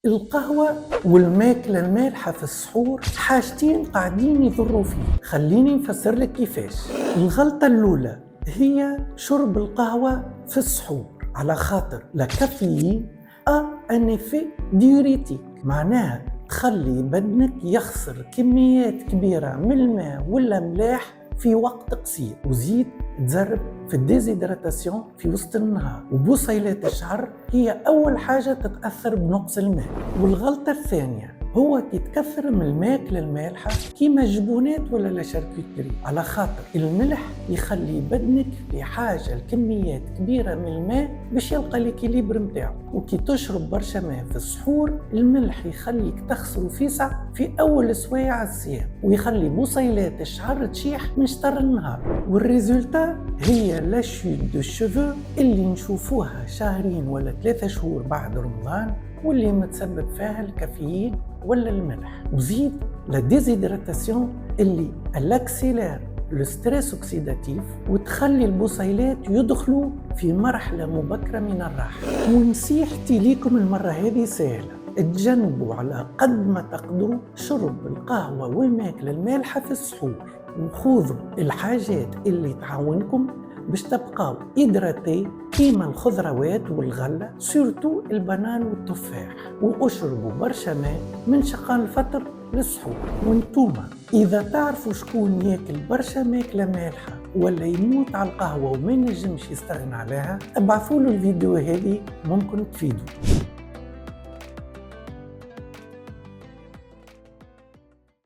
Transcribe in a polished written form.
القهوة والماكلة المالحة في السحور حاجتين قاعدين يضروا فيه. خليني نفسر لك كيفاش. الغلطة الأولى هي شرب القهوة في السحور، على خاطر لا كافيين ان افي ديوريتيك، معناها تخلي بدنك يخسر كميات كبيرة من الماء ولا ملاح في وقت قصير، وزيد تزرب في الديزيدراتاسيون في وسط النهار. وبصيلات الشعر هي أول حاجة تتأثر بنقص الماء. والغلطة الثانية هو كي تكثر من الماكلة المالحة كيما الجبونات ولا لا شاركوتري، على خاطر الملح يخلي بدنك في حاجة لكميات كبيرة من الماء باش يلقى الإكيليبر متاعو. وكي تشرب برشا ماء في السحور الملح يخليك تخسر فيسع في أول سوايع الصيام، ويخلي بصيلات الشعر تشيح من شطر النهار. والريزولتا هي لا شوت دو شيفو اللي نشوفوها شهرين ولا 3 شهور بعد رمضان، واللي متسبب فيها الكافيين ولا الملح. وزيد لا ديزيدراتاسيون اللي الاكسيلير لو ستريس اوكسيداتيف وتخلي البصيلات يدخلوا في مرحلة مبكرة من الراحة. ونصيحتي ليكم المرة هذه سهلة، تجنبوا على قد ما تقدروا شرب القهوة والماكلة المالحة في السحور، وخذوا الحاجات اللي تعاونكم باش تبقاو إدراتي كيما الخضروات والغلة، سورتو البنان والتفاح، واشربوا برشا ماء من شقان الفطر للسحور. وانتوما إذا تعرفوا شكون ياكل برشا ماكلة مالحة ولا يموت على القهوة وما ينجمش يستغنى عليها، ابعثوا له الفيديو هذه ممكن تفيدوا.